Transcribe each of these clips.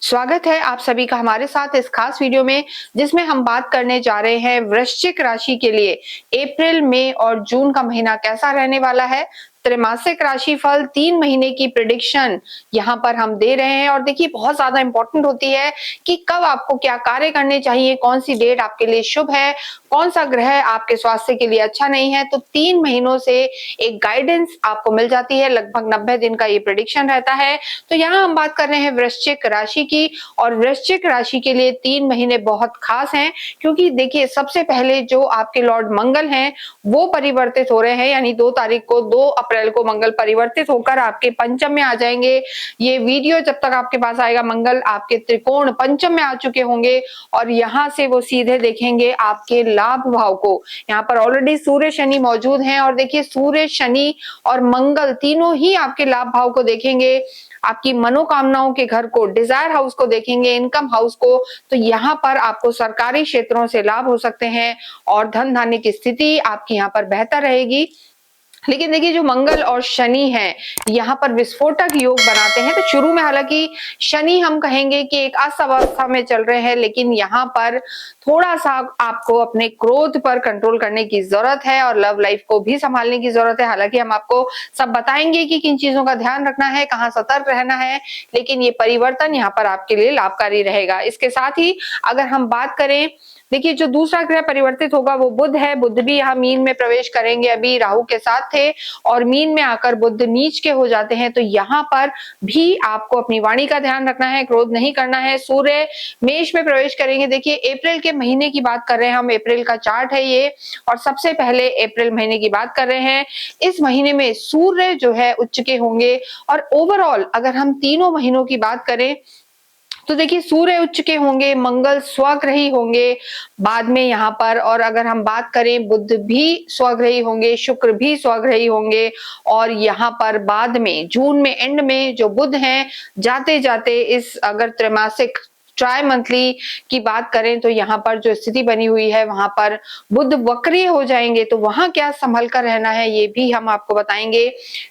स्वागत है आप सभी का हमारे साथ इस खास वीडियो में, जिसमें हम बात करने जा रहे हैं वृश्चिक राशि के लिए अप्रैल, मई और जून का महीना कैसा रहने वाला है। त्रैमासिक राशिफल 3 महीने की प्रेडिक्शन यहाँ पर हम दे रहे हैं। और देखिए, बहुत ज्यादा इंपॉर्टेंट होती है कि कब आपको क्या कार्य करने चाहिए, कौन सी डेट आपके लिए शुभ है, कौन सा ग्रह आपके स्वास्थ्य के लिए अच्छा नहीं है। तो 3 महीनों से एक गाइडेंस आपको मिल जाती है। लगभग 90 दिन का ये प्रेडिक्शन रहता है। तो यहाँ हम बात कर रहे हैं वृश्चिक राशि की, और वृश्चिक राशि के लिए 3 महीने बहुत खास हैं, क्योंकि देखिए, सबसे पहले जो आपके लॉर्ड मंगल हैं वो परिवर्तित हो रहे हैं। यानी 2 तारीख को, 2 अप्रैल को मंगल परिवर्तित होकर आपके पंचम में आ जाएंगे। ये वीडियो जब तक आपके पास आएगा, मंगल आपके त्रिकोण पंचम में आ चुके होंगे, और यहाँ से वो सीधे देखेंगे आपके लाभ भाव को। यहाँ पर ऑलरेडी सूर्य शनि मौजूद हैं, और देखिए, सूर्य शनि और मंगल तीनों ही आपके लाभ भाव को देखेंगे, आपकी मनोकामनाओं के घर को, डिजायर हाउस को देखेंगे, इनकम हाउस को। तो यहाँ पर आपको सरकारी क्षेत्रों से लाभ हो सकते हैं, और धन धान्य की स्थिति आपकी यहाँ पर बेहतर रहेगी। लेकिन देखिए, जो मंगल और शनि हैं यहाँ पर विस्फोटक योग बनाते हैं। तो शुरू में हालांकि शनि हम कहेंगे कि एक अवस्था में चल रहे हैं, लेकिन यहाँ पर थोड़ा सा आपको अपने क्रोध पर कंट्रोल करने की जरूरत है, और लव लाइफ को भी संभालने की जरूरत है। हालांकि हम आपको सब बताएंगे कि किन चीजों का ध्यान रखना है, कहाँ सतर्क रहना है, लेकिन ये परिवर्तन यहाँ पर आपके लिए लाभकारी रहेगा। इसके साथ ही अगर हम बात करें, देखिए, जो दूसरा ग्रह परिवर्तित होगा वो बुध है। बुध भी यहाँ मीन में प्रवेश करेंगे। अभी राहु के साथ थे, और मीन में आकर बुध नीच के हो जाते हैं। तो यहाँ पर भी आपको अपनी वाणी का ध्यान रखना है, क्रोध नहीं करना है। सूर्य मेष में प्रवेश करेंगे। देखिए, अप्रैल के महीने की बात कर रहे हैं हम, अप्रैल का चार्ट है ये, और सबसे पहले अप्रैल महीने की बात कर रहे हैं। इस महीने में सूर्य जो है उच्च के होंगे, और ओवरऑल अगर हम तीनों महीनों की बात करें तो देखिए, सूर्य उच्च के होंगे, मंगल स्वग्रही होंगे बाद में यहाँ पर, और अगर हम बात करें बुध भी स्वग्रही होंगे, शुक्र भी स्वग्रही होंगे। और यहाँ पर बाद में जून में एंड में जो बुध हैं, जाते जाते इस अगर त्रैमासिक ट्राई मंथली की बात करें तो यहाँ पर जो स्थिति बनी हुई है वहां पर बुध वक्रीय हो जाएंगे। तो वहां क्या संभल कर रहना है ये भी हम आपको बताएंगे।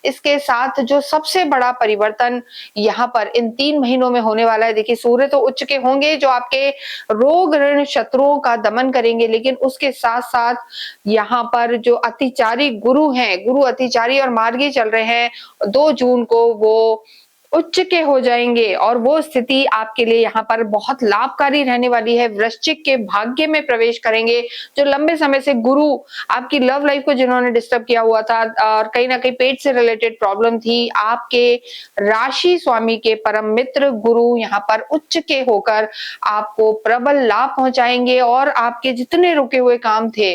इसके साथ जो सबसे बड़ा परिवर्तन यहाँ पर इन 3 महीनों में होने वाला है, देखिए, सूर्य तो उच्च के होंगे जो आपके रोग ऋण शत्रुओं का दमन करेंगे, लेकिन उसके साथ साथ यहाँ पर जो अतिचारी गुरु हैं, गुरु अतिचारी और मार्गी चल रहे हैं, 2 जून को वो उच्च के हो जाएंगे, और वो स्थिति आपके लिए यहाँ पर बहुत लाभकारी रहने वाली है। वृश्चिक के भाग्य में प्रवेश करेंगे। जो लंबे समय से गुरु आपकी लव लाइफ को जिन्होंने डिस्टर्ब किया हुआ था, और कहीं ना कहीं पेट से रिलेटेड प्रॉब्लम थी, आपके राशि स्वामी के परम मित्र गुरु यहाँ पर उच्च के होकर आपको प्रबल लाभ पहुंचाएंगे, और आपके जितने रुके हुए काम थे,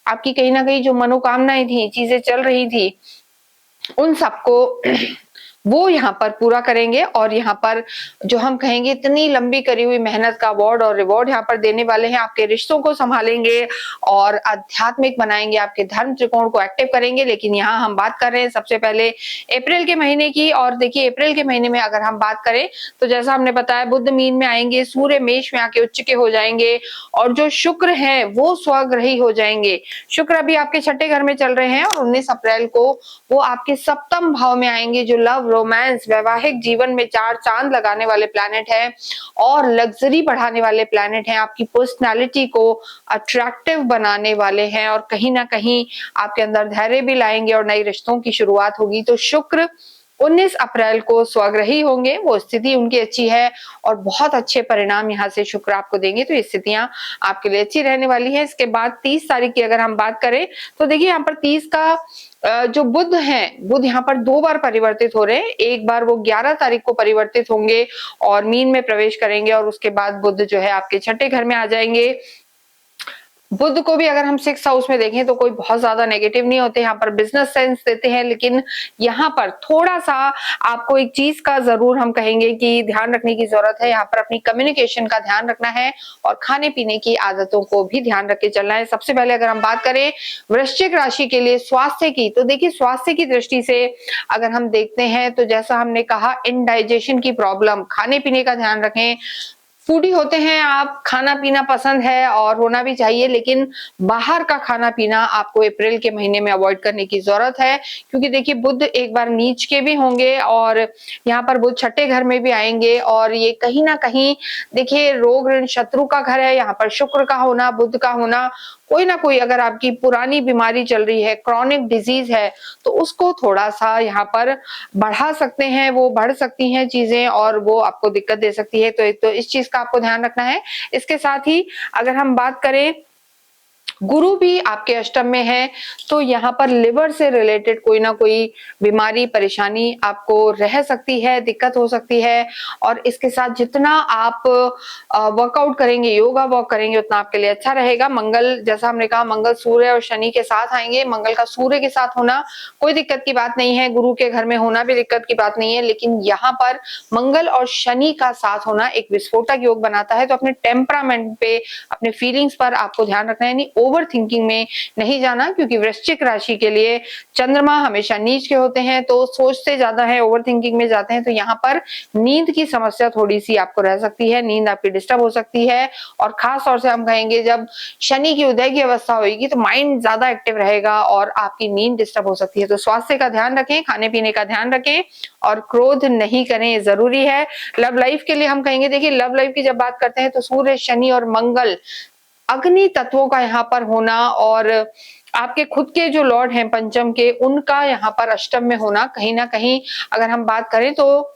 आपकी कहीं ना कहीं जो मनोकामनाएं थी, चीजें चल रही थी, उन सबको वो यहाँ पर पूरा करेंगे। और यहाँ पर जो हम कहेंगे इतनी लंबी करी हुई मेहनत का अवार्ड और रिवॉर्ड यहाँ पर देने वाले हैं। आपके रिश्तों को संभालेंगे और आध्यात्मिक बनाएंगे, आपके धर्म त्रिकोण को एक्टिव करेंगे। लेकिन यहाँ हम बात कर रहे हैं सबसे पहले अप्रैल के महीने की। और देखिए, अप्रैल के महीने में अगर हम बात करें तो जैसा हमने बताया, बुध मीन में आएंगे, सूर्य मेष में आके उच्च के हो जाएंगे, और जो शुक्र है वो स्वग्रही हो जाएंगे। शुक्र अभी आपके छठे घर में चल रहे हैं, और 19 अप्रैल को वो आपके सप्तम भाव में आएंगे, जो लव, रोमांस, वैवाहिक जीवन में 4 चांद लगाने वाले प्लैनेट हैं, और लग्जरी बढ़ाने वाले प्लैनेट हैं, आपकी पर्सनालिटी को अट्रैक्टिव बनाने वाले हैं, और कहीं ना कहीं आपके अंदर धैर्य भी लाएंगे, और नए रिश्तों की शुरुआत होगी। तो शुक्र 19 अप्रैल को स्वग्रही होंगे, वो स्थिति उनकी अच्छी है, और बहुत अच्छे परिणाम यहाँ से शुक्र आपको देंगे। तो ये स्थितियां आपके लिए अच्छी रहने वाली है। इसके बाद 30 तारीख की अगर हम बात करें तो देखिए, यहाँ पर 30 का जो बुध हैं, बुध यहाँ पर 2 बार परिवर्तित हो रहे हैं। एक बार वो 11 तारीख को परिवर्तित होंगे और मीन में प्रवेश करेंगे, और उसके बाद बुध जो है आपके छठे घर में आ जाएंगे। बुध को भी अगर हम 6th हाउस में देखें तो कोई बहुत ज्यादा नेगेटिव नहीं होते, यहाँ पर बिजनेस सेंस देते हैं। लेकिन यहाँ पर थोड़ा सा आपको एक चीज का जरूर हम कहेंगे कि ध्यान रखने की जरूरत है। यहाँ पर अपनी कम्युनिकेशन का ध्यान रखना है, और खाने पीने की आदतों को भी ध्यान रख के चलना है। सबसे पहले अगर हम बात करें वृश्चिक राशि के लिए स्वास्थ्य की, तो देखिए, स्वास्थ्य की दृष्टि से अगर हम देखते हैं तो जैसा हमने कहा, इनडाइजेशन की प्रॉब्लम, खाने पीने का ध्यान रखें, फूडी होते हैं आप, खाना पीना पसंद है और होना भी चाहिए, लेकिन बाहर का खाना पीना आपको अप्रैल के महीने में अवॉइड करने की जरूरत है, क्योंकि देखिए बुध एक बार नीच के भी होंगे और यहाँ पर बुध छठे घर में भी आएंगे और ये कहीं ना कहीं देखिए रोग ऋण शत्रु का घर है। यहाँ पर शुक्र का होना, बुध का होना, कोई ना कोई अगर आपकी पुरानी बीमारी चल रही है, क्रॉनिक डिजीज है, तो उसको थोड़ा सा यहाँ पर बढ़ा सकते हैं, वो बढ़ सकती हैं चीजें और वो आपको दिक्कत दे सकती है। तो इस चीज का आपको ध्यान रखना है। इसके साथ ही अगर हम बात करें, गुरु भी आपके अष्टम में है, तो यहाँ पर लिवर से रिलेटेड कोई ना कोई बीमारी परेशानी आपको रह सकती है, दिक्कत हो सकती है। और इसके साथ जितना आप वर्कआउट करेंगे, योगा वॉक करेंगे, उतना आपके लिए अच्छा रहेगा। मंगल, जैसा हमने कहा, मंगल सूर्य और शनि के साथ आएंगे। मंगल का सूर्य के साथ होना कोई दिक्कत की बात नहीं है, गुरु के घर में होना भी दिक्कत की बात नहीं है, लेकिन यहाँ पर मंगल और शनि का साथ होना एक विस्फोटक योग बनाता है। तो अपने टेम्परामेंट पे, अपने फीलिंग्स पर आपको ध्यान रखना है, ओवर थिंकिंग में नहीं जाना, क्योंकि वृश्चिक राशि के लिए चंद्रमा हमेशा नीच के होते हैं, तो सोचते ज्यादा है, ओवर थिंकिंग में जाते हैं, तो यहाँ पर नींद की समस्या थोड़ी सी आपको रह सकती है, नींद आपकी डिस्टर्ब हो सकती है। और खास तौर से हम कहेंगे जब शनि की उदय की अवस्था होगी तो माइंड ज्यादा एक्टिव रहेगा और आपकी नींद डिस्टर्ब हो सकती है। तो स्वास्थ्य का ध्यान रखें, खाने पीने का ध्यान रखें और क्रोध नहीं करें, ये जरूरी है। लव लाइफ के लिए हम कहेंगे, देखिए लव लाइफ की जब बात करते हैं तो सूर्य, शनि और मंगल, अग्नि तत्वों का यहाँ पर होना और आपके खुद के जो लॉर्ड हैं पंचम के, उनका यहाँ पर अष्टम में होना, कहीं ना कहीं अगर हम बात करें तो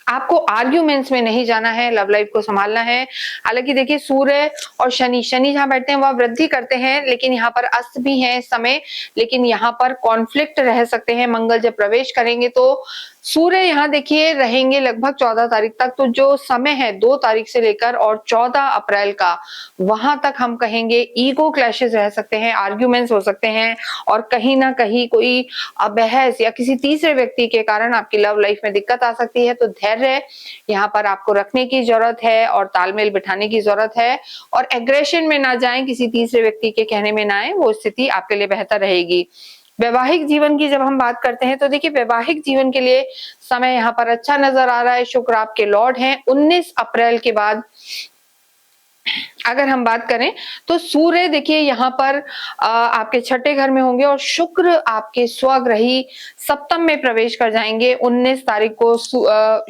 आपको आर्ग्यूमेंट्स में नहीं जाना है, लव लाइफ को संभालना है। हालांकि देखिए सूर्य और शनि, शनि जहां बैठते हैं वह वृद्धि करते हैं, लेकिन यहाँ पर अस्त भी है इस समय, लेकिन यहाँ पर कॉन्फ्लिक्ट रह सकते हैं। मंगल जब प्रवेश करेंगे तो सूर्य यहाँ देखिए रहेंगे लगभग 14 तारीख तक, तो जो समय है 2 तारीख से लेकर और 14 अप्रैल का, वहां तक हम कहेंगे ईगो क्लैशेस रह सकते हैं, आर्ग्यूमेंट्स हो सकते हैं और कहीं ना कहीं कोई बहस या किसी तीसरे व्यक्ति के कारण आपकी लव लाइफ में दिक्कत आ सकती है। तो धैर्य यहाँ पर आपको रखने की जरूरत है और तालमेल बिठाने की जरूरत है और एग्रेशन में ना जाएं, किसी तीसरे व्यक्ति के कहने में ना आए, वो स्थिति आपके लिए बेहतर रहेगी। वैवाहिक जीवन की जब हम बात करते हैं तो देखिए वैवाहिक जीवन के लिए समय यहाँ पर अच्छा नजर आ रहा है। शुक्र आपके लॉर्ड हैं। 19 अप्रैल के बाद अगर हम बात करें तो सूर्य देखिए यहाँ पर आपके छठे घर में होंगे और शुक्र आपके स्वग्रही सप्तम में प्रवेश कर जाएंगे। 19 तारीख को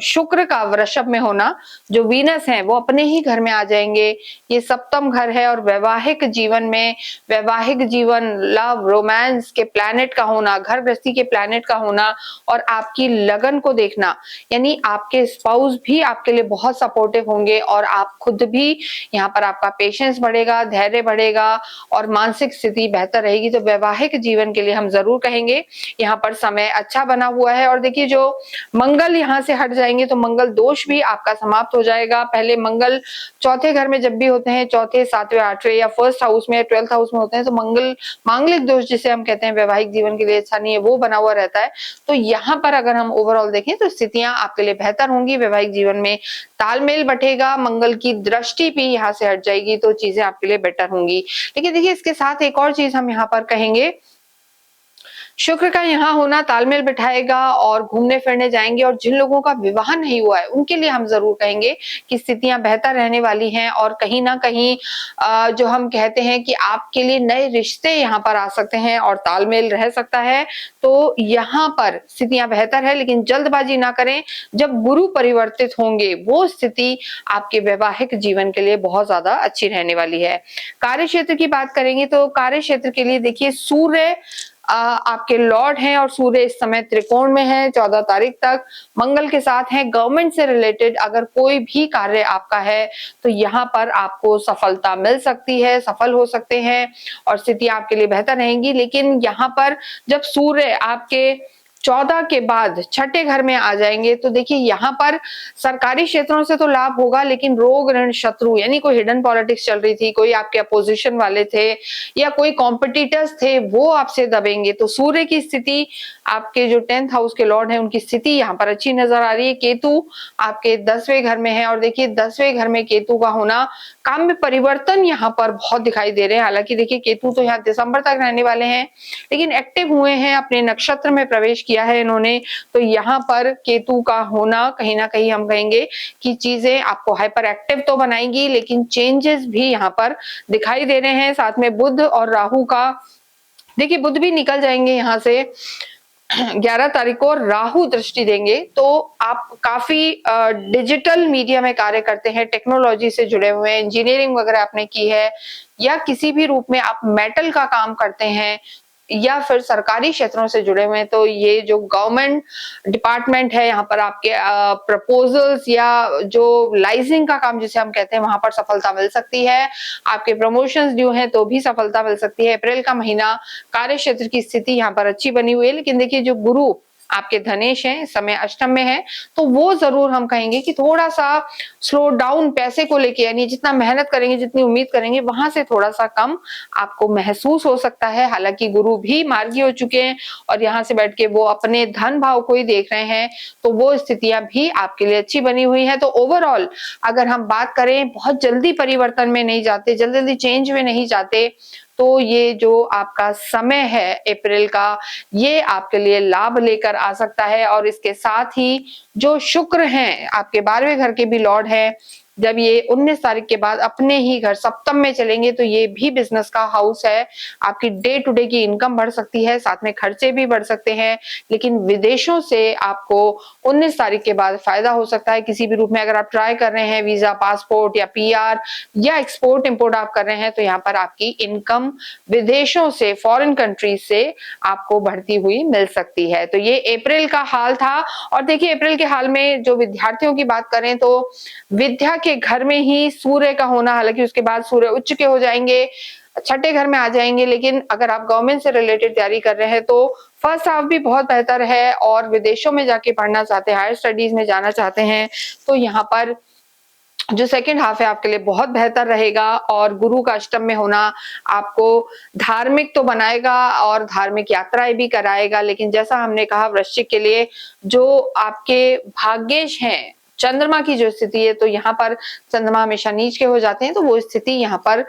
शुक्र का वृषभ में होना, जो वीनस है वो अपने ही घर में आ जाएंगे। ये सप्तम घर है और वैवाहिक जीवन में, वैवाहिक जीवन, लव, रोमांस के प्लैनेट का होना, घर गृहस्थी के प्लैनेट का होना और आपकी लगन को देखना, यानी आपके स्पाउस भी आपके लिए बहुत सपोर्टिव होंगे और आप खुद भी यहाँ पर आपका पेशेंस बढ़ेगा, धैर्य बढ़ेगा और मानसिक स्थिति बेहतर रहेगी। तो वैवाहिक जीवन के लिए हम जरूर कहेंगे यहाँ पर समय अच्छा बना हुआ है। और देखिए जो मंगल यहाँ से हट जाएंगे तो मंगल दोष भी आपका समाप्त हो जाएगा। पहले मंगल चौथे घर में जब भी होते हैं, चौथे, सातवें, आठवें या फर्स्ट हाउस में, 12th हाउस में होते हैं, तो मंगल मांगलिक दोष जिसे हम कहते हैं वैवाहिक जीवन के लिए अच्छा नहीं है, वो बना हुआ रहता है। तो यहाँ पर अगर हम ओवरऑल देखें तो स्थितियां आपके लिए बेहतर होंगी, वैवाहिक जीवन में तालमेल बढ़ेगा, मंगल की दृष्टि भी यहाँ से हट जाएगी, तो चीजें आपके लिए बेटर होंगी। लेकिन देखिए इसके साथ एक और चीज हम यहाँ पर कहेंगे, शुक्र का यहाँ होना तालमेल बिठाएगा और घूमने फिरने जाएंगे। और जिन लोगों का विवाह नहीं हुआ है उनके लिए हम जरूर कहेंगे कि स्थितियां बेहतर रहने वाली हैं और कहीं ना कहीं जो हम कहते हैं कि आपके लिए नए रिश्ते यहाँ पर आ सकते हैं और तालमेल रह सकता है। तो यहाँ पर स्थितियां बेहतर है, लेकिन जल्दबाजी ना करें। जब गुरु परिवर्तित होंगे वो स्थिति आपके वैवाहिक जीवन के लिए बहुत ज्यादा अच्छी रहने वाली है। कार्य क्षेत्र की बात करेंगे तो कार्य क्षेत्र के लिए देखिए सूर्य आपके लॉर्ड हैं और सूर्य इस समय त्रिकोण में है 14 तारीख तक, मंगल के साथ है। गवर्नमेंट से रिलेटेड अगर कोई भी कार्य आपका है तो यहाँ पर आपको सफलता मिल सकती है, सफल हो सकते हैं और स्थिति आपके लिए बेहतर रहेंगी। लेकिन यहाँ पर जब सूर्य आपके 14 के बाद छठे घर में आ जाएंगे तो देखिए यहाँ पर सरकारी क्षेत्रों से तो लाभ होगा, लेकिन रोग ऋण शत्रु, यानी कोई हिडन पॉलिटिक्स चल रही थी, कोई आपके अपोजिशन वाले थे या कोई कॉम्पिटिटर्स थे, वो आपसे दबेंगे। तो सूर्य की स्थिति, आपके जो 10th हाउस के लॉर्ड हैं उनकी स्थिति यहाँ पर अच्छी नजर आ रही है। केतु आपके 10वें घर में है और देखिए 10वें घर में केतु का होना, काम में परिवर्तन यहाँ पर बहुत दिखाई दे रहे हैं। हालांकि देखिए केतु तो यहाँ दिसंबर तक रहने वाले हैं, लेकिन एक्टिव हुए हैं, अपने नक्षत्र में प्रवेश किया है इन्होंने, तो यहाँ पर केतु का होना कहीं ना कहीं हम कहेंगे कि चीजें आपको हाइपर एक्टिव तो बनाएंगी, लेकिन चेंजेस भी यहाँ पर दिखाई दे रहे हैं। साथ में बुध और राहु का, देखिए बुध भी निकल जाएंगे यहाँ से 11 तारीख को, राहु दृष्टि देंगे। तो आप काफी डिजिटल मीडिया में कार्य करते हैं, टेक्नोलॉजी से जुड़े हुए हैं, इंजीनियरिंग वगैरह आपने की है, या किसी भी रूप में आप मेटल का काम करते हैं, या फिर सरकारी क्षेत्रों से जुड़े हुए हैं, तो ये जो गवर्नमेंट डिपार्टमेंट है यहाँ पर आपके प्रपोजल्स या जो लाइजिंग का काम जिसे हम कहते हैं, वहां पर सफलता मिल सकती है। आपके प्रमोशंस ड्यू हैं तो भी सफलता मिल सकती है। अप्रैल का महीना कार्य क्षेत्र की स्थिति यहाँ पर अच्छी बनी हुई है, लेकिन देखिए जो गुरु आपके धनेश हैं, समय अष्टम में है, तो वो जरूर हम कहेंगे कि थोड़ा सा स्लो डाउन पैसे को लेके, यानी जितना मेहनत करेंगे, जितनी उम्मीद करेंगे, वहां से थोड़ा सा कम आपको महसूस हो सकता है। हालांकि गुरु भी मार्गी हो चुके हैं और यहाँ से बैठ के वो अपने धन भाव को ही देख रहे हैं, तो वो स्थितियां भी आपके लिए अच्छी बनी हुई है। तो ओवरऑल अगर हम बात करें, बहुत जल्दी परिवर्तन में नहीं जाते, जल्दी जल्दी चेंज में नहीं जाते, तो ये जो आपका समय है अप्रैल का, ये आपके लिए लाभ लेकर आ सकता है। और इसके साथ ही जो शुक्र हैं, आपके 12वें घर के भी लॉर्ड हैं, जब ये 19 तारीख के बाद अपने ही घर सप्तम में चलेंगे, तो ये भी बिजनेस का हाउस है। आपकी डे टू डे की इनकम बढ़ सकती है, साथ में खर्चे भी बढ़ सकते हैं, लेकिन विदेशों से आपको 19 तारीख के बाद फायदा हो सकता है किसी भी रूप में। अगर आप ट्राई कर रहे हैं वीजा, पासपोर्ट या पीआर या एक्सपोर्ट इंपोर्ट आप कर रहे हैं, तो यहाँ पर आपकी इनकम विदेशों से, फॉरेन कंट्रीज से आपको बढ़ती हुई मिल सकती है। तो ये अप्रैल का हाल था। और देखिए अप्रैल के हाल में जो विद्यार्थियों की बात करें, तो विद्या के घर में ही सूर्य का होना, हालांकि उसके बाद सूर्य उच्च के हो जाएंगे, छठे घर में आ जाएंगे, लेकिन अगर आप गवर्नमेंट से रिलेटेड तैयारी कर रहे हैं तो फर्स्ट हाफ भी बहुत बेहतर है। और विदेशों में जाके पढ़ना चाहते हैं, हायर स्टडीज में जाना चाहते हैं, तो यहाँ पर जो सेकंड हाफ है आपके लिए बहुत बेहतर रहेगा। और गुरु का अष्टम में होना आपको धार्मिक तो बनाएगा और धार्मिक यात्राएं भी कराएगा, लेकिन जैसा हमने कहा वृश्चिक के लिए जो आपके भाग्येश हैं, चंद्रमा की जो स्थिति है, तो यहाँ पर चंद्रमा हमेशा नीच के हो जाते हैं, तो वो स्थिति यहाँ पर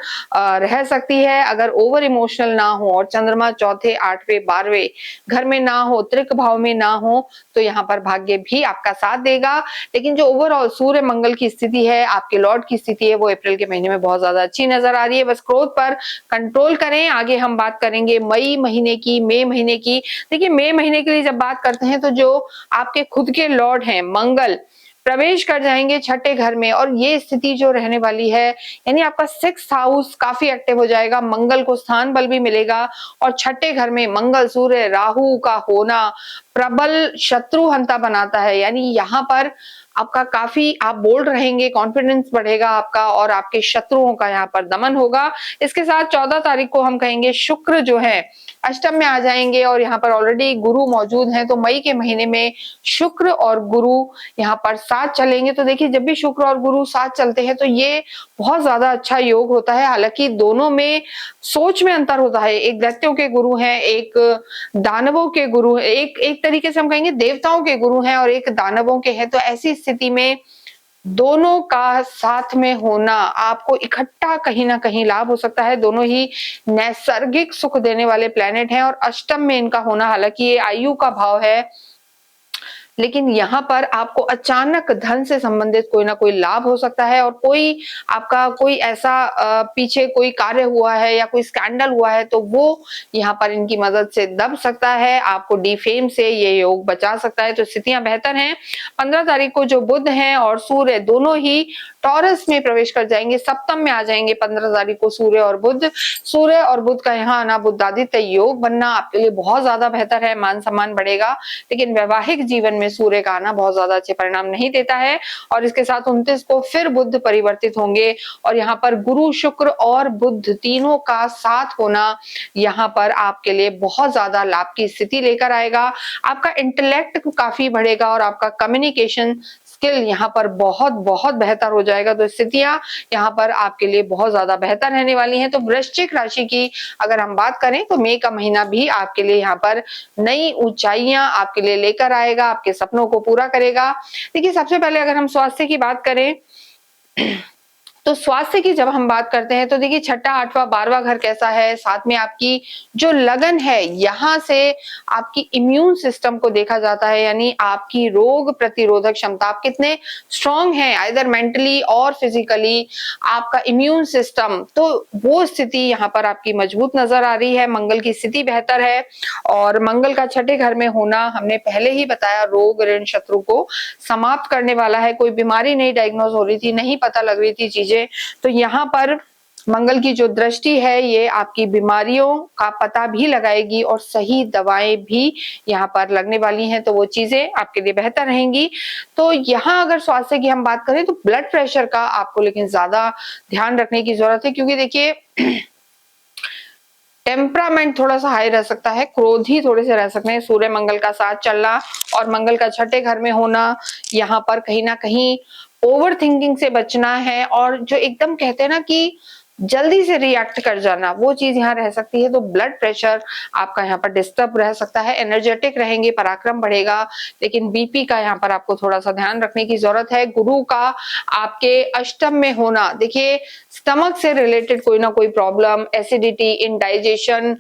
रह सकती है। अगर ओवर इमोशनल ना हो और चंद्रमा चौथे, 8वें, 12वें घर में ना हो, त्रिक भाव में ना हो, तो यहाँ पर भाग्य भी आपका साथ देगा। लेकिन जो ओवरऑल सूर्य मंगल की स्थिति है, आपके लॉर्ड की स्थिति है, वो अप्रैल के महीने में बहुत ज्यादा अच्छी नजर आ रही है। बस क्रोध पर कंट्रोल करें। आगे हम बात करेंगे मई महीने की, मई महीने की। देखिए मई महीने के लिए जब बात करते हैं, तो जो आपके खुद के लॉर्ड हैं मंगल प्रवेश कर जाएंगे छठे घर में, और ये स्थिति जो रहने वाली है, यानी आपका 6th हाउस काफी एक्टिव हो जाएगा, मंगल को स्थान बल भी मिलेगा। और छठे घर में मंगल, सूर्य, राहु का होना प्रबल शत्रु हंता बनाता है, यानी यहाँ पर आपका काफी आप बोल्ड रहेंगे, कॉन्फिडेंस बढ़ेगा आपका, और आपके शत्रुओं का यहाँ पर दमन होगा। इसके साथ 14 तारीख को हम कहेंगे शुक्र जो है अष्टम में आ जाएंगे, और यहाँ पर ऑलरेडी गुरु मौजूद हैं, तो मई के महीने में शुक्र और गुरु यहाँ पर साथ चलेंगे। तो देखिए जब भी शुक्र और गुरु साथ चलते हैं, तो ये बहुत ज्यादा अच्छा योग होता है। हालांकि दोनों में सोच में अंतर होता है, एक दैत्यों के गुरु हैं, एक दानवों के गुरु हैं, एक तरीके से हम कहेंगे देवताओं के गुरु हैं और एक दानवों के हैं। तो ऐसी स्थिति में दोनों का साथ में होना आपको इकट्ठा कहीं ना कहीं लाभ हो सकता है। दोनों ही नैसर्गिक सुख देने वाले प्लेनेट हैं, और अष्टम में इनका होना, हालांकि ये आयु का भाव है, लेकिन यहाँ पर आपको अचानक धन से संबंधित कोई ना कोई लाभ हो सकता है। और कोई आपका कोई ऐसा पीछे कोई कार्य हुआ है या कोई स्कैंडल हुआ है, तो वो यहाँ पर इनकी मदद से दब सकता है, आपको डिफेम से ये योग बचा सकता है। तो स्थितियां बेहतर हैं। 15 तारीख को जो बुध हैं और सूर्य दोनों ही टॉरस में प्रवेश कर जाएंगे, सप्तम में आ जाएंगे 15 तारीख को सूर्य और बुध। सूर्य और बुध का यहाँ आना, बुधादित्य योग बनना आपके लिए बहुत ज्यादा बेहतर है, मान सम्मान बढ़ेगा। लेकिन वैवाहिक जीवन में सूर्य का आना बहुत ज्यादा अच्छे परिणाम नहीं देता है। और इसके साथ 29 को फिर बुध परिवर्तित होंगे, और यहाँ पर गुरु, शुक्र और बुध तीनों का साथ होना यहाँ पर आपके लिए बहुत ज्यादा लाभ की स्थिति लेकर आएगा। आपका इंटेलेक्ट काफी बढ़ेगा और आपका कम्युनिकेशन स्किल यहाँ पर बहुत बहुत बेहतर हो जाएगा। तो स्थितियां यहाँ पर आपके लिए बहुत ज्यादा बेहतर रहने वाली हैं। तो वृश्चिक राशि की अगर हम बात करें, तो मई का महीना भी आपके लिए यहाँ पर नई ऊंचाइयां आपके लिए लेकर आएगा, आपके सपनों को पूरा करेगा। देखिए सबसे पहले अगर हम स्वास्थ्य की बात करें, तो स्वास्थ्य की जब हम बात करते हैं तो देखिए छठा, आठवां, 12वां घर कैसा है, साथ में आपकी जो लगन है यहाँ से आपकी इम्यून सिस्टम को देखा जाता है, यानी आपकी रोग प्रतिरोधक क्षमता, आप कितने स्ट्रांग हैं आइदर मेंटली और फिजिकली, आपका इम्यून सिस्टम, तो वो स्थिति यहाँ पर आपकी मजबूत नजर आ रही है। मंगल की स्थिति बेहतर है और मंगल का छठे घर में होना हमने पहले ही बताया रोग ऋण शत्रु को समाप्त करने वाला है। कोई बीमारी नहीं डायग्नोज हो रही थी, नहीं पता लग रही थी चीजें, तो यहाँ पर मंगल की जो दृष्टि है ये आपकी बीमारियों का पता भी लगाएगी और सही दवाएं भी यहाँ पर लगने वाली हैं, तो वो चीजें आपके लिए बेहतर रहेंगी। तो यहाँ अगर स्वास्थ्य की हम बात करें तो ब्लड प्रेशर का आपको लेकिन ज्यादा ध्यान रखने की जरूरत है, क्योंकि देखिए टेम्परामेंट थोड़ा सा हाई रह सकता है, क्रोधी थोड़े से रह सकते हैं। सूर्य मंगल का साथ चलना और मंगल का छठे घर में होना, यहाँ पर कहीं ना कहीं ओवर थिंकिंग से बचना है और जो एकदम कहते हैं ना कि जल्दी से रिएक्ट कर जाना, वो चीज यहाँ रह सकती है। तो ब्लड प्रेशर आपका यहाँ पर डिस्टर्ब रह सकता है। एनर्जेटिक रहेंगे, पराक्रम बढ़ेगा, लेकिन बीपी का यहाँ पर आपको थोड़ा सा ध्यान रखने की जरूरत है। गुरु का आपके अष्टम में होना, देखिए स्टमक से रिलेटेड कोई ना कोई प्रॉब्लम, एसिडिटी, इंडाइजेशन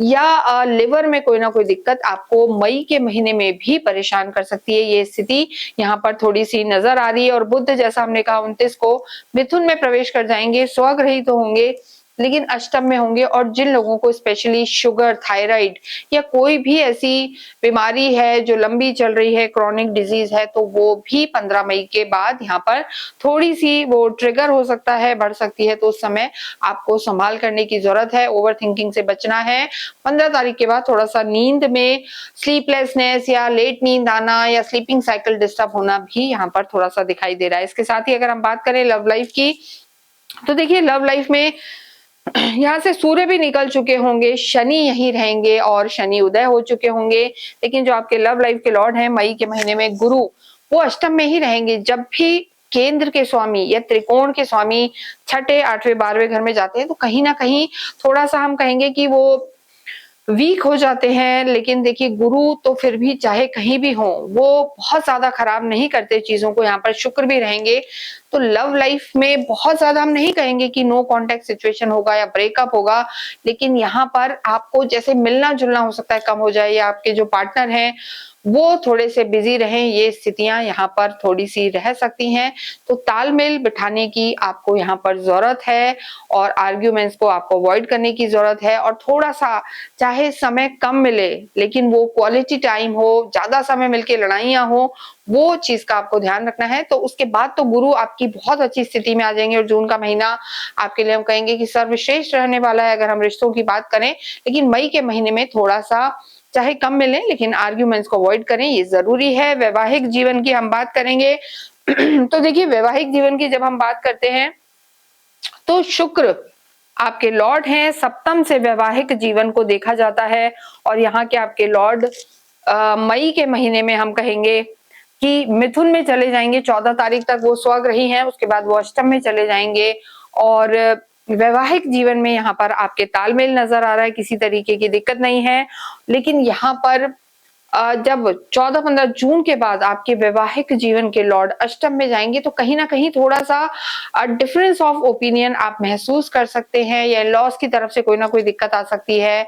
या लिवर में कोई ना कोई दिक्कत आपको मई के महीने में भी परेशान कर सकती है। ये स्थिति यहाँ पर थोड़ी सी नजर आ रही है। और बुध जैसा हमने कहा 29 को मिथुन में प्रवेश कर जाएंगे, स्वग्रही तो होंगे लेकिन अष्टम में होंगे। और जिन लोगों को स्पेशली शुगर, थायराइड या कोई भी ऐसी बीमारी है जो लंबी चल रही है, क्रॉनिक डिजीज है, तो वो भी 15 मई के बाद यहाँ पर थोड़ी सी वो ट्रिगर हो सकता है, बढ़ सकती है। तो उस समय आपको संभाल करने की जरूरत है, ओवर थिंकिंग से बचना है। 15 तारीख के बाद थोड़ा सा नींद में स्लीपलेसनेस या लेट नींद आना या स्लीपिंग साइकिल डिस्टर्ब होना भी यहाँ पर थोड़ा सा दिखाई दे रहा है। इसके साथ ही अगर हम बात करें लव लाइफ की, तो देखिए लव लाइफ में यहाँ से सूर्य भी निकल चुके होंगे, शनि यहीं रहेंगे और शनि उदय हो चुके होंगे, लेकिन जो आपके लव लाइफ के लॉर्ड हैं मई के महीने में गुरु, वो अष्टम में ही रहेंगे। जब भी केंद्र के स्वामी या त्रिकोण के स्वामी छठे, आठवें, 12वें घर में जाते हैं तो कहीं ना कहीं थोड़ा सा हम कहेंगे कि वो वीक हो जाते हैं। लेकिन देखिए गुरु तो फिर भी चाहे कहीं भी हो वो बहुत ज्यादा खराब नहीं करते चीजों को। यहाँ पर शुक्र भी रहेंगे, तो लव लाइफ में बहुत ज्यादा हम नहीं कहेंगे कि नो कांटेक्ट सिचुएशन होगा या ब्रेकअप होगा, लेकिन यहाँ पर आपको जैसे मिलना जुलना हो सकता है कम हो जाए, या आपके जो पार्टनर हैं वो थोड़े से बिजी रहें, ये स्थितियां यहाँ पर थोड़ी सी रह सकती हैं। तो तालमेल बिठाने की आपको यहाँ पर जरूरत है और आर्ग्यूमेंट्स को आपको अवॉइड करने की जरूरत है। और थोड़ा सा चाहे समय कम मिले लेकिन वो क्वालिटी टाइम हो, ज्यादा समय मिलके लड़ाइयां हो, वो चीज का आपको ध्यान रखना है। तो उसके बाद तो गुरु आपकी बहुत अच्छी स्थिति में आ जाएंगे और जून का महीना आपके लिए हम कहेंगे कि सर्वश्रेष्ठ रहने वाला है अगर हम रिश्तों की बात करें। लेकिन मई के महीने में थोड़ा सा चाहे कम मिले लेकिन आर्ग्यूमेंट्स को अवॉइड करें, ये जरूरी है। वैवाहिक जीवन की हम बात करेंगे तो देखिए वैवाहिक जीवन की जब हम बात करते हैं तो शुक्र आपके लॉर्ड हैं, सप्तम से वैवाहिक जीवन को देखा जाता है। और यहाँ के आपके लॉर्ड मई के महीने में हम कहेंगे कि मिथुन में चले जाएंगे, 14 तारीख तक वो स्वग्रही हैं, उसके बाद वो अष्टम में चले जाएंगे। और वैवाहिक जीवन में यहाँ पर आपके तालमेल नजर आ रहा है, किसी तरीके की दिक्कत नहीं है। लेकिन यहाँ पर जब 14-15 जून के बाद आपके वैवाहिक जीवन के लॉर्ड अष्टम में जाएंगे तो कहीं ना कहीं थोड़ा सा डिफरेंस ऑफ ओपिनियन आप महसूस कर सकते हैं, या लॉस की तरफ से कोई ना कोई दिक्कत आ सकती है,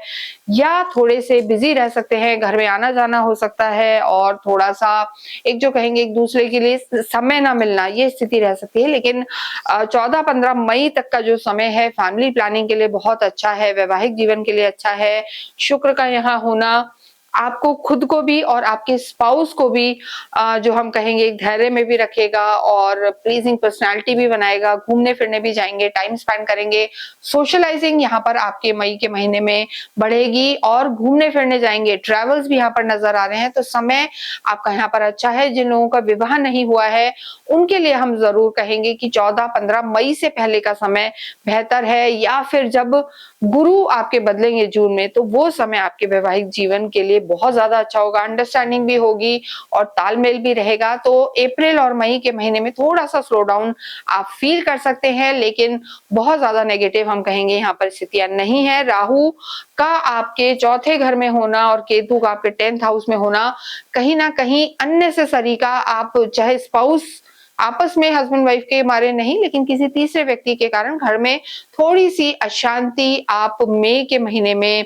या थोड़े से बिजी रह सकते हैं, घर में आना जाना हो सकता है और थोड़ा सा एक जो कहेंगे एक दूसरे के लिए समय ना मिलना, ये स्थिति रह सकती है। लेकिन 14-15 मई तक का जो समय है फैमिली प्लानिंग के लिए बहुत अच्छा है, वैवाहिक जीवन के लिए अच्छा है। शुक्र का यहाँ होना आपको खुद को भी और आपके स्पाउस को भी जो हम कहेंगे धैर्य में भी रखेगा और प्लीजिंग पर्सनालिटी भी बनाएगा। घूमने फिरने भी जाएंगे, टाइम स्पेंड करेंगे, सोशलाइजिंग यहाँ पर आपके मई के महीने में बढ़ेगी और घूमने फिरने जाएंगे, ट्रेवल्स भी यहाँ पर नजर आ रहे हैं। तो समय आपका यहाँ पर अच्छा है। जिन लोगों का विवाह नहीं हुआ है उनके लिए हम जरूर कहेंगे कि 14-15 मई से पहले का समय बेहतर है, या फिर जब गुरु आपके बदलेंगे जून में तो वो समय आपके वैवाहिक जीवन के लिए बहुत ज्यादा अच्छा होगा। अंडरस्टैंडिंग भी होगी और तालमेल भी रहेगा। तो अप्रैल और मई के महीने में थोड़ा सा स्लो डाउन आप फील कर सकते हैं, लेकिन बहुत ज्यादा नेगेटिव हम कहेंगे यहाँ पर स्थितियां नहीं है। राहु का आपके चौथे घर में होना और केतु का आपके 10th हाउस में होना कहीं ना कहीं अननेसेसरी का आप चाहे स्पाउस आपस में हस्बैंड वाइफ के मारे नहीं, लेकिन किसी तीसरे व्यक्ति के कारण घर में थोड़ी सी अशांति आप मई के महीने में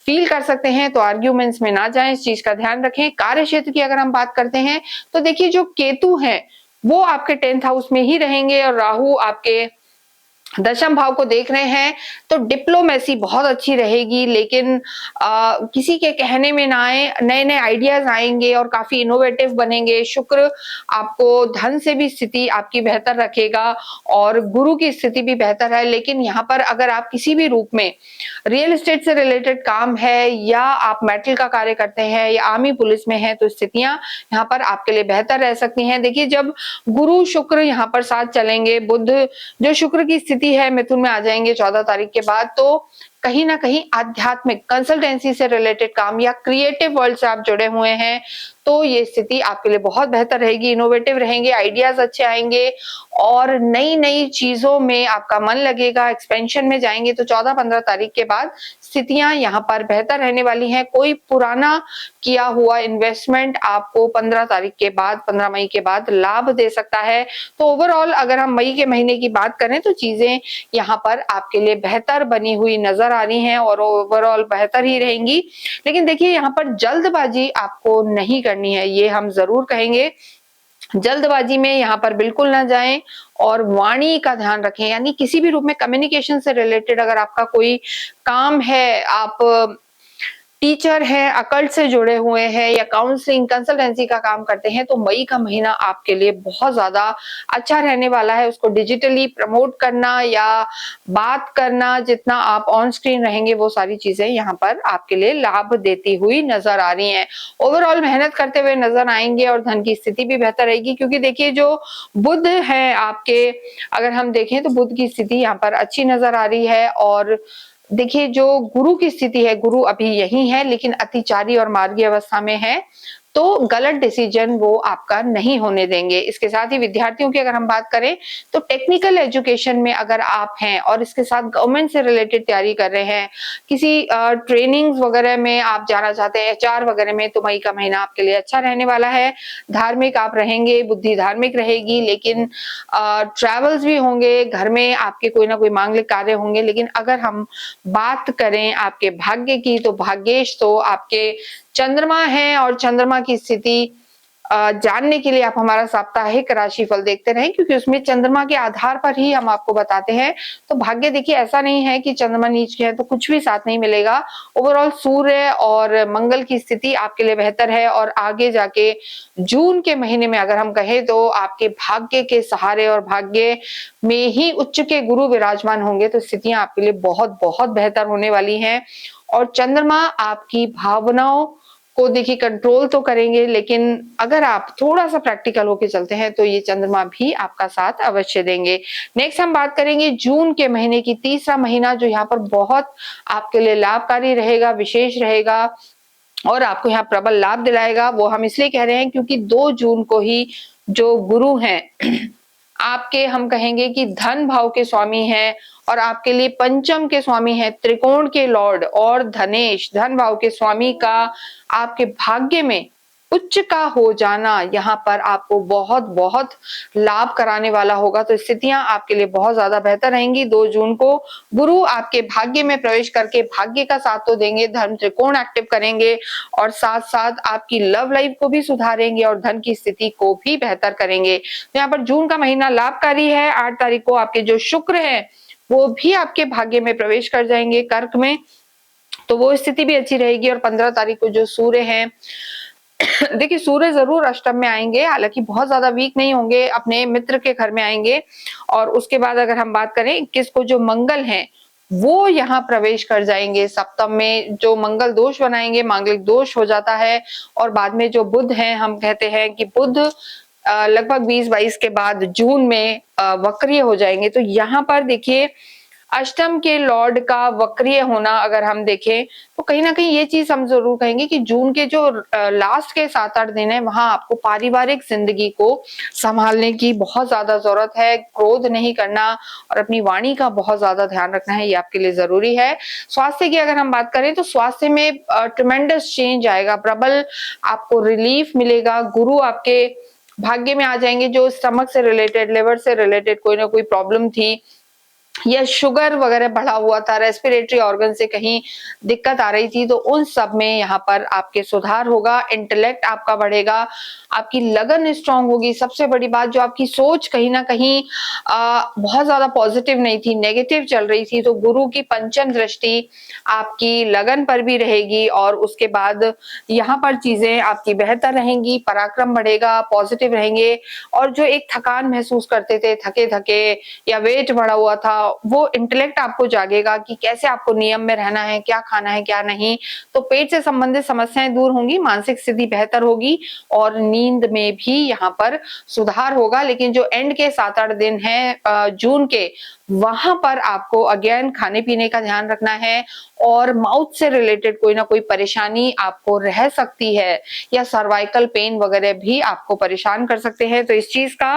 फील कर सकते हैं। तो आर्ग्यूमेंट्स में ना जाएं, इस चीज का ध्यान रखें। कार्य क्षेत्र की अगर हम बात करते हैं तो देखिए जो केतु है वो आपके 10th हाउस में ही रहेंगे और राहु आपके दशम भाव को देख रहे हैं, तो डिप्लोमेसी बहुत अच्छी रहेगी, लेकिन किसी के कहने में ना आए, नए नए आइडियाज आएंगे और काफी इनोवेटिव बनेंगे। शुक्र आपको धन से भी स्थिति आपकी बेहतर रखेगा और गुरु की स्थिति भी बेहतर है। लेकिन यहाँ पर अगर आप किसी भी रूप में रियल एस्टेट से रिलेटेड काम है या आप मेटल का कार्य करते हैं या आर्मी पुलिस में है, तो स्थितियां यहाँ पर आपके लिए बेहतर रह सकती हैं। देखिए जब गुरु शुक्र यहाँ पर साथ चलेंगे, बुध जो शुक्र की स्थिति है मिथुन में आ जाएंगे 14 तारीख के बाद, तो कहीं ना कहीं आध्यात्मिक कंसल्टेंसी से रिलेटेड काम या क्रिएटिव वर्ल्ड से आप जुड़े हुए हैं, तो ये स्थिति आपके लिए बहुत बेहतर रहेगी। इनोवेटिव रहेंगे, आइडियाज अच्छे आएंगे और नई नई चीजों में आपका मन लगेगा, एक्सपेंशन में जाएंगे। तो 14-15 तारीख के बाद स्थितियां यहाँ पर बेहतर रहने वाली हैं। कोई पुराना किया हुआ इन्वेस्टमेंट आपको 15 तारीख के बाद, 15 मई के बाद लाभ दे सकता है। तो ओवरऑल अगर हम मई के महीने की बात करें तो चीजें यहाँ पर आपके लिए बेहतर बनी हुई नजर आ रही हैं और ओवरऑल बेहतर ही रहेंगी। लेकिन देखिए यहाँ पर जल्दबाजी आपको नहीं करनी है, ये हम जरूर कहेंगे। जल्दबाजी में यहाँ पर बिल्कुल ना जाएं और वाणी का ध्यान रखें, यानी किसी भी रूप में कम्युनिकेशन से रिलेटेड अगर आपका कोई काम है, आप टीचर हैं, अकल्ट से जुड़े हुए हैं या काउंसलिंग कंसल्टेंसी का काम करते हैं, तो मई का महीना आपके लिए बहुत ज्यादा अच्छा रहने वाला है। उसको डिजिटली प्रमोट करना या बात करना, जितना आप ऑन स्क्रीन रहेंगे वो सारी चीजें यहाँ पर आपके लिए लाभ देती हुई नजर आ रही हैं। ओवरऑल मेहनत करते हुए नजर आएंगे और धन की स्थिति भी बेहतर रहेगी, क्योंकि देखिए जो बुध है आपके, अगर हम देखें तो बुध की स्थिति यहाँ पर अच्छी नजर आ रही है। और देखिए जो गुरु की स्थिति है, गुरु अभी यही है लेकिन अतिचारी और मार्गी अवस्था में है, तो गलत डिसीजन वो आपका नहीं होने देंगे। इसके साथ ही विद्यार्थियों की अगर हम बात करें तो टेक्निकल एजुकेशन में अगर आप हैं और इसके साथ गवर्नमेंट से रिलेटेड तैयारी कर रहे हैं, किसी ट्रेनिंग्स वगैरह में आप जाना चाहते हैं, एचआर वगैरह में, तो मई का महीना आपके लिए अच्छा रहने वाला है। धार्मिक आप रहेंगे, बुद्धि धार्मिक रहेगी, लेकिन ट्रेवल्स भी होंगे, घर में आपके कोई ना कोई मांगलिक कार्य होंगे। लेकिन अगर हम बात करें आपके भाग्य की, तो भाग्येश तो आपके चंद्रमा है और चंद्रमा की स्थिति जानने के लिए आप हमारा साप्ताहिक राशिफल देखते रहें, क्योंकि उसमें चंद्रमा के आधार पर ही हम आपको बताते हैं। तो भाग्य देखिए ऐसा नहीं है कि चंद्रमा नीच है तो कुछ भी साथ नहीं मिलेगा। ओवरऑल सूर्य और मंगल की स्थिति आपके लिए बेहतर है और आगे जाके जून के महीने में अगर हम कहें तो आपके भाग्य के सहारे और भाग्य में ही उच्च के गुरु विराजमान होंगे, तो स्थितियां आपके लिए बहुत बहुत बेहतर होने वाली हैं। और चंद्रमा आपकी भावनाओं को देखिए कंट्रोल तो करेंगे, लेकिन अगर आप थोड़ा सा प्रैक्टिकल होके चलते हैं तो ये चंद्रमा भी आपका साथ अवश्य देंगे। नेक्स्ट हम बात करेंगे जून के महीने की, तीसरा महीना जो यहाँ पर बहुत आपके लिए लाभकारी रहेगा, विशेष रहेगा और आपको यहाँ प्रबल लाभ दिलाएगा। वो हम इसलिए कह रहे हैं क्योंकि 2 जून को ही जो गुरु हैं आपके, हम कहेंगे कि धन भाव के स्वामी हैं और आपके लिए पंचम के स्वामी हैं, त्रिकोण के लॉर्ड और धनेश धन भाव के स्वामी का आपके भाग्य में उच्च का हो जाना यहाँ पर आपको बहुत बहुत लाभ कराने वाला होगा। तो स्थितियां आपके लिए बहुत ज्यादा बेहतर रहेंगी। 2 जून को गुरु आपके भाग्य में प्रवेश करके भाग्य का साथ तो देंगे, धन त्रिकोण एक्टिव करेंगे और साथ साथ आपकी लव लाइफ को भी सुधारेंगे और धन की स्थिति को भी बेहतर करेंगे। तो यहाँ पर जून का महीना लाभकारी है। 8 तारीख को आपके जो शुक्र है वो भी आपके भाग्य में प्रवेश कर जाएंगे कर्क में, तो वो स्थिति भी अच्छी रहेगी। और 15 तारीख को जो सूर्य है देखिए सूर्य जरूर अष्टम में आएंगे, हालांकि बहुत ज्यादा वीक नहीं होंगे, अपने मित्र के घर में आएंगे। और उसके बाद अगर हम बात करें 21 को जो मंगल हैं वो यहाँ प्रवेश कर जाएंगे सप्तम में, जो मंगल दोष बनाएंगे, मांगलिक दोष हो जाता है। और बाद में जो बुध हैं, हम कहते हैं कि बुध लगभग 20-22 के बाद जून में वक्रीय हो जाएंगे। तो यहाँ पर देखिए अष्टम के लॉर्ड का वक्रीय होना अगर हम देखें तो कहीं ना कहीं ये चीज हम जरूर कहेंगे कि जून के जो लास्ट के 7-8 दिन है वहां आपको पारिवारिक जिंदगी को संभालने की बहुत ज्यादा जरूरत है। क्रोध नहीं करना और अपनी वाणी का बहुत ज्यादा ध्यान रखना है, ये आपके लिए जरूरी है। स्वास्थ्य की अगर हम बात करें तो स्वास्थ्य में ट्रिमेंडस चेंज आएगा, प्रबल आपको रिलीफ मिलेगा। गुरु आपके भाग्य में आ जाएंगे। जो स्टमक से रिलेटेड, लिवर से रिलेटेड कोई ना कोई प्रॉब्लम थी या शुगर वगैरह बढ़ा हुआ था, रेस्पिरेटरी ऑर्गन से कहीं दिक्कत आ रही थी, तो उन सब में यहाँ पर आपके सुधार होगा। इंटेलेक्ट आपका बढ़ेगा, आपकी लगन स्ट्रांग होगी। सबसे बड़ी बात, जो आपकी सोच कहीं ना कहीं बहुत ज्यादा पॉजिटिव नहीं थी, नेगेटिव चल रही थी, तो गुरु की पंचम दृष्टि आपकी लगन पर भी रहेगी और उसके बाद यहाँ पर चीजें आपकी बेहतर रहेंगी, पराक्रम बढ़ेगा, पॉजिटिव रहेंगे। और जो एक थकान महसूस करते थे, थके थके या वेट बढ़ा हुआ था, वो इंटेलेक्ट आपको जागेगा कि कैसे आपको नियम में रहना है, क्या खाना है क्या नहीं। तो पेट से संबंधित समस्याएं दूर होंगी, मानसिक स्थिति बेहतर होगी और नींद में भी यहाँ पर सुधार होगा। लेकिन जो एंड के 7-8 दिन है जून के, वहां पर आपको अगेन खाने पीने का ध्यान रखना है और माउथ से रिलेटेड कोई ना कोई परेशानी आपको रह सकती है या सर्वाइकल पेन वगैरह भी आपको परेशान कर सकते हैं। तो इस चीज का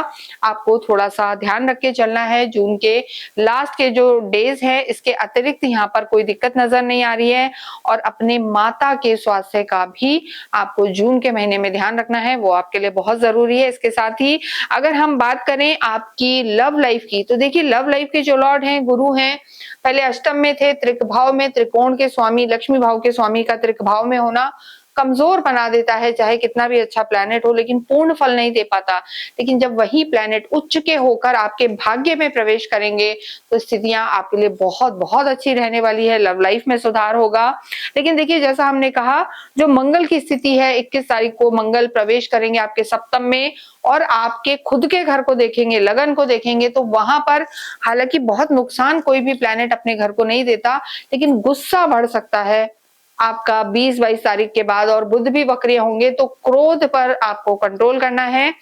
आपको थोड़ा सा ध्यान रख के चलना है। जून के लास्ट के जो डेज है, इसके अतिरिक्त यहाँ पर कोई दिक्कत नजर नहीं आ रही है। और अपने माता के स्वास्थ्य का भी आपको जून के महीने में ध्यान रखना है, वो आपके लिए बहुत जरूरी है। इसके साथ ही अगर हम बात करें आपकी लव लाइफ की, तो देखिए लव लाइफ के जो लॉर्ड हैं गुरु हैं, पहले अष्टम में थे, त्रिक भाव में, त्रिकोण के स्वामी, लक्ष्मी भाव के स्वामी का त्रिक भाव में होना कमजोर बना देता है। चाहे कितना भी अच्छा प्लैनेट हो, लेकिन पूर्ण फल नहीं दे पाता। लेकिन जब वही प्लैनेट उच्च के होकर आपके भाग्य में प्रवेश करेंगे, तो स्थितियां आपके लिए बहुत बहुत अच्छी रहने वाली है। लव लाइफ में सुधार होगा। लेकिन देखिए, जैसा हमने कहा, जो मंगल की स्थिति है, 21 तारीख को मंगल प्रवेश करेंगे आपके सप्तम में और आपके खुद के घर को देखेंगे, लगन को देखेंगे, तो वहां पर हालांकि बहुत नुकसान कोई भी प्लैनेट अपने घर को नहीं देता, लेकिन गुस्सा बढ़ सकता है आपका 20-22 तारीख के बाद। और बुध भी वक्रिय होंगे, तो क्रोध पर आपको कंट्रोल करना है।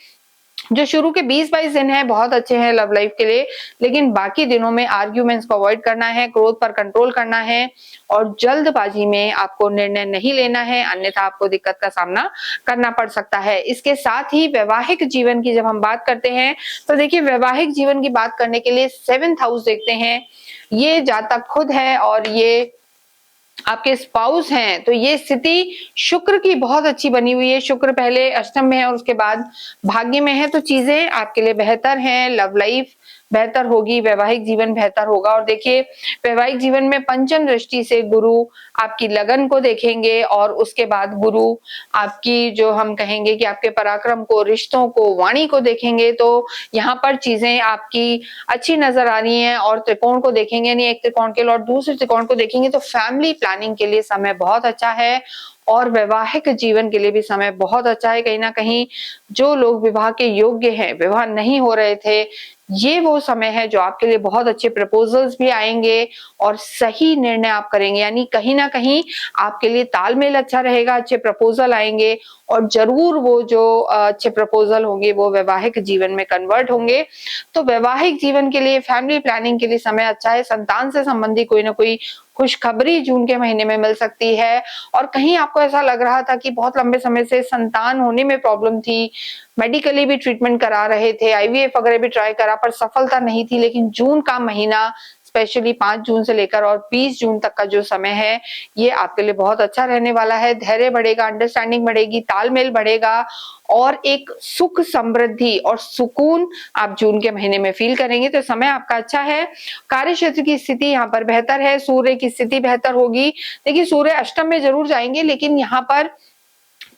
जो शुरू के 20-22 दिन है बहुत अच्छे हैं लव लाइफ के लिए, लेकिन बाकी दिनों में आर्ग्यूमेंट्स को अवॉइड करना है, क्रोध पर कंट्रोल करना है और जल्दबाजी में आपको निर्णय नहीं लेना है, अन्यथा आपको दिक्कत का सामना करना पड़ सकता है। इसके साथ ही वैवाहिक जीवन की जब हम बात करते हैं, तो देखिए वैवाहिक जीवन की बात करने के लिए 7th हाउस देखते हैं। ये जातक खुद है और ये आपके स्पाउस हैं, तो ये स्थिति शुक्र की बहुत अच्छी बनी हुई है। शुक्र पहले अष्टम में है और उसके बाद भाग्य में है, तो चीजें आपके लिए बेहतर हैं। लव लाइफ बेहतर होगी, वैवाहिक जीवन बेहतर होगा। और देखिए वैवाहिक जीवन में पंचम दृष्टि से गुरु आपकी लगन को देखेंगे और उसके बाद गुरु आपकी जो हम कहेंगे कि आपके पराक्रम को, रिश्तों को, वाणी को देखेंगे। तो यहाँ पर चीजें आपकी अच्छी नजर आ रही हैं। और त्रिकोण को देखेंगे, यानी एक त्रिकोण के लॉर्ड दूसरे त्रिकोण को देखेंगे, तो फैमिली प्लानिंग के लिए समय बहुत अच्छा है और वैवाहिक जीवन के लिए भी समय बहुत अच्छा है। कहीं ना कहीं जो लोग विवाह के योग्य हैं, विवाह नहीं हो रहे थे, ये वो समय है जो आपके लिए बहुत अच्छे प्रपोजल्स भी आएंगे और सही निर्णय आप करेंगे। यानी कहीं ना कहीं आपके लिए तालमेल अच्छा रहेगा, अच्छे प्रपोजल आएंगे और जरूर वो जो अच्छे प्रपोजल होंगे वो वैवाहिक जीवन में कन्वर्ट होंगे। तो वैवाहिक जीवन के लिए, फैमिली प्लानिंग के लिए समय अच्छा है। संतान से संबंधी कोई ना कोई खुशखबरी जून के महीने में मिल सकती है। और कहीं आपको ऐसा लग रहा था कि बहुत लंबे समय से संतान होने में प्रॉब्लम थी, मेडिकली भी ट्रीटमेंट करा रहे थे, आईवीएफ वगैरह भी ट्राई करा, पर सफलता नहीं थी, लेकिन जून का महीना स्पेशली 5 जून से लेकर और 20 जून तक का जो समय है, ये आपके लिए बहुत अच्छा रहने वाला है। धैर्य बढ़ेगा, अंडरस्टैंडिंग बढ़ेगी, तालमेल बढ़ेगा और एक सुख, समृद्धि और सुकून आप जून के महीने में फील करेंगे। तो समय आपका अच्छा है। कार्य क्षेत्र की स्थिति यहाँ पर बेहतर है, सूर्य की स्थिति बेहतर होगी। देखिए सूर्य अष्टम में जरूर जाएंगे, लेकिन यहाँ पर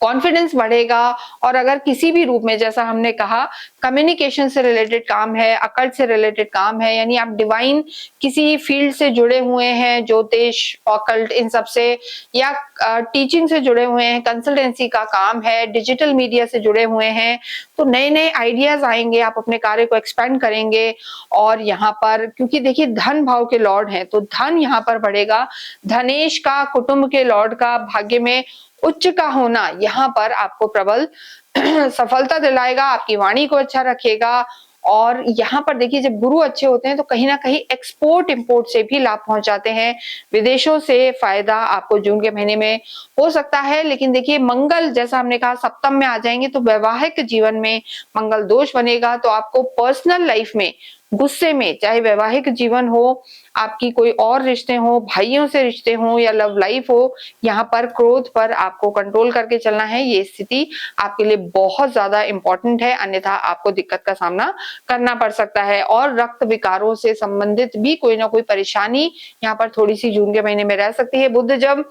कॉन्फिडेंस बढ़ेगा। और अगर किसी भी रूप में, जैसा हमने कहा, कम्युनिकेशन से रिलेटेड काम है, अकल्ट से रिलेटेड काम है, यानी आप डिवाइन किसी फील्ड से जुड़े हुए हैं, ज्योतिष, अकल्ट, इन सब से, या टीचिंग से जुड़े हुए हैं, कंसल्टेंसी का काम है, डिजिटल मीडिया से जुड़े हुए हैं, तो नए नए आइडियाज आएंगे, आप अपने कार्य को एक्सपेंड करेंगे। और यहाँ पर क्योंकि देखिए धन भाव के लॉर्ड हैं, तो धन यहाँ पर बढ़ेगा। धनेश का, कुटुंब के लॉर्ड का भाग्य में उच्च का होना यहाँ पर आपको प्रबल सफलता दिलाएगा, आपकी वाणी को अच्छा रखेगा। और यहाँ पर देखिए जब गुरु अच्छे होते हैं तो कहीं ना कहीं एक्सपोर्ट इंपोर्ट से भी लाभ पहुंचाते हैं, विदेशों से फायदा आपको जून के महीने में हो सकता है। लेकिन देखिए मंगल, जैसा हमने कहा, सप्तम में आ जाएंगे, तो वैवाहिक जीवन में मंगल दोष बनेगा, तो आपको पर्सनल लाइफ में गुस्से में, चाहे वैवाहिक जीवन हो, आपकी कोई और रिश्ते हो, भाइयों से रिश्ते हो या लव लाइफ हो, यहाँ पर क्रोध पर आपको कंट्रोल करके चलना है। ये स्थिति आपके लिए बहुत ज्यादा इंपॉर्टेंट है, अन्यथा आपको दिक्कत का सामना करना पड़ सकता है। और रक्त विकारों से संबंधित भी कोई ना कोई परेशानी यहाँ पर थोड़ी सी जून के महीने में रह सकती है। बुध जब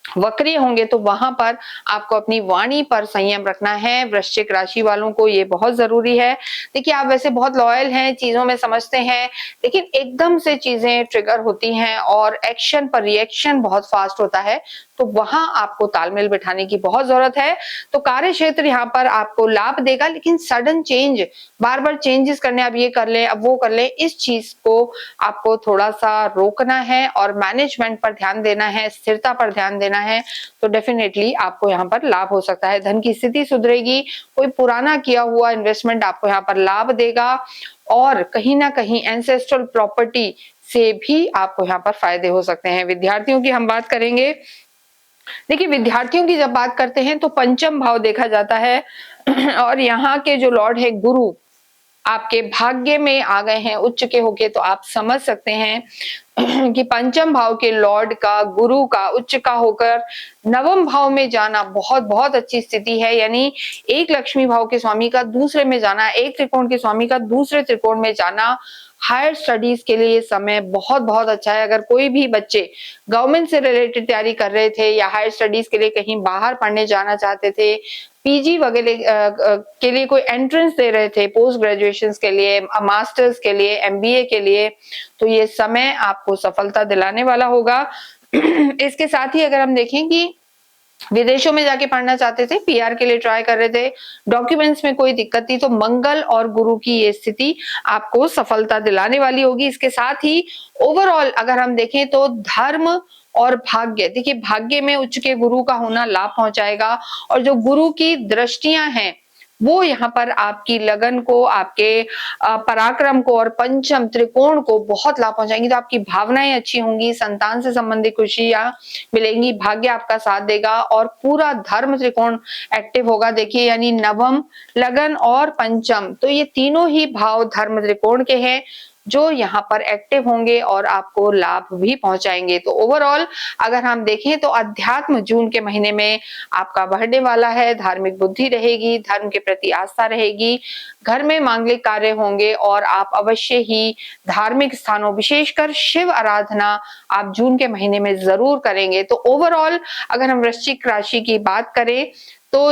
वक्री होंगे तो वहां पर आपको अपनी वाणी पर संयम रखना है। वृश्चिक राशि वालों को ये बहुत जरूरी है। देखिए, आप वैसे बहुत लॉयल हैं, चीजों में समझते हैं, लेकिन एकदम से चीजें ट्रिगर होती हैं और एक्शन पर रिएक्शन बहुत फास्ट होता है, तो वहां आपको तालमेल बिठाने की बहुत जरूरत है। तो कार्य क्षेत्र यहाँ पर आपको लाभ देगा, लेकिन सडन चेंज, बार बार चेंजेस करने, अब ये कर ले, अब वो कर ले, इस चीज को आपको थोड़ा सा रोकना है और मैनेजमेंट पर ध्यान देना है, स्थिरता पर ध्यान देना है। तो डेफिनेटली आपको यहाँ पर लाभ हो सकता है। धन की स्थिति सुधरेगी, कोई पुराना किया हुआ इन्वेस्टमेंट आपको यहाँ पर लाभ देगा, और कहीं ना कहीं एंसेस्ट्रल प्रॉपर्टी से भी आपको यहाँ पर फायदे हो सकते हैं। विद्यार्थियों की हम बात करेंगे। देखिए, विद्यार्थियों की जब बात करते हैं तो पंचम भाव देखा जाता है और यहाँ के जो लॉर्ड है गुरु आपके भाग्य में आ गए हैं उच्च के होके, तो आप समझ सकते हैं कि पंचम भाव के लॉर्ड का, गुरु का उच्च का होकर नवम भाव में जाना बहुत बहुत अच्छी स्थिति है। यानी एक लक्ष्मी भाव के स्वामी का दूसरे में जाना, एक त्रिकोण के स्वामी का दूसरे त्रिकोण में जाना, हायर स्टडीज के लिए समय बहुत बहुत अच्छा है। अगर कोई भी बच्चे गवर्नमेंट से रिलेटेड तैयारी कर रहे थे या हायर स्टडीज के लिए कहीं बाहर पढ़ने जाना चाहते थे, पीजी वगैरह के लिए कोई एंट्रेंस दे रहे थे, पोस्ट ग्रेजुएशन के लिए, मास्टर्स के लिए, एमबीए के लिए, तो ये समय आपको सफलता दिलाने वाला होगा। इसके साथ ही अगर हम देखें कि विदेशों में जाके पढ़ना चाहते थे, पीआर के लिए ट्राई कर रहे थे, डॉक्यूमेंट्स में कोई दिक्कत थी, तो मंगल और गुरु की ये स्थिति आपको सफलता दिलाने वाली होगी। इसके साथ ही ओवरऑल अगर हम देखें तो धर्म और भाग्य, देखिए भाग्य में उच्च के गुरु का होना लाभ पहुंचाएगा, और जो गुरु की दृष्टियां हैं वो यहाँ पर आपकी लगन को, आपके पराक्रम को और पंचम त्रिकोण को बहुत लाभ पहुंचाएंगी। तो आपकी भावनाएं अच्छी होंगी, संतान से संबंधित खुशियां मिलेंगी, भाग्य आपका साथ देगा और पूरा धर्म त्रिकोण एक्टिव होगा। देखिए, यानी नवम, लगन और पंचम, तो ये तीनों ही भाव धर्म त्रिकोण के हैं जो यहाँ पर एक्टिव होंगे और आपको लाभ भी पहुंचाएंगे। तो ओवरऑल अगर हम देखें तो अध्यात्म जून के महीने में आपका बढ़ने वाला है, धार्मिक बुद्धि रहेगी, धर्म के प्रति आस्था रहेगी, घर में मांगलिक कार्य होंगे और आप अवश्य ही धार्मिक स्थानों, विशेषकर शिव आराधना आप जून के महीने में जरूर करेंगे। तो ओवरऑल अगर हम वृश्चिक राशि की बात करें तो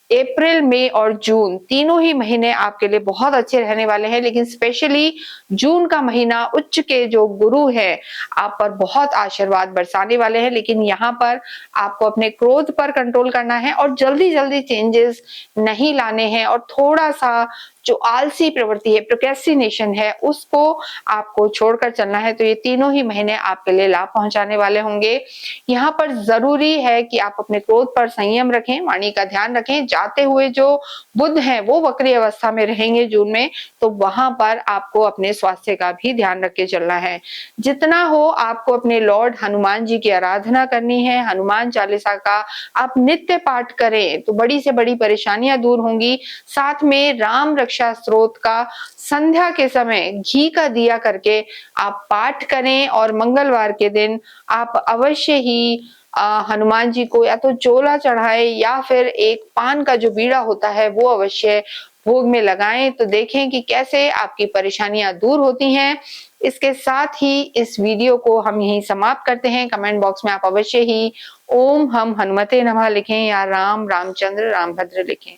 अप्रैल, मई और जून तीनों ही महीने आपके लिए बहुत अच्छे रहने वाले हैं, लेकिन स्पेशली जून का महीना उच्च के जो गुरु है आप पर बहुत आशीर्वाद बरसाने वाले हैं। लेकिन यहाँ पर आपको अपने क्रोध पर कंट्रोल करना है और जल्दी जल्दी चेंजेस नहीं लाने हैं, और थोड़ा सा जो आलसी प्रवृत्ति है, प्रोक्रेस्टिनेशन है, उसको आपको छोड़कर चलना है। तो ये तीनों ही महीने आपके लिए लाभ पहुंचाने वाले होंगे। यहाँ पर जरूरी है कि आप अपने क्रोध पर संयम रखें, वाणी का ध्यान रखें। जाते हुए जो बुध है वो वक्री अवस्था में रहेंगे जून में, तो वहां पर आपको अपने स्वास्थ्य का भी ध्यान रख के चलना है। जितना हो आपको अपने लॉर्ड हनुमान जी की आराधना करनी है, हनुमान चालीसा का आप नित्य पाठ करें तो बड़ी से बड़ी परेशानियां दूर होंगी। साथ में राम रक्षा स्त्रोत का संध्या के समय घी का दिया करके आप पाठ करें, और मंगलवार के दिन आप अवश्य ही हनुमान जी को या तो चोला चढ़ाए या फिर एक पान का जो बीड़ा होता है वो अवश्य भोग में लगाएं। तो देखें कि कैसे आपकी परेशानियां दूर होती हैं। इसके साथ ही इस वीडियो को हम यहीं समाप्त करते हैं। कमेंट बॉक्स में आप अवश्य ही ओम हम हनुमते नमः लिखें या राम रामचंद्र रामभद्र लिखें।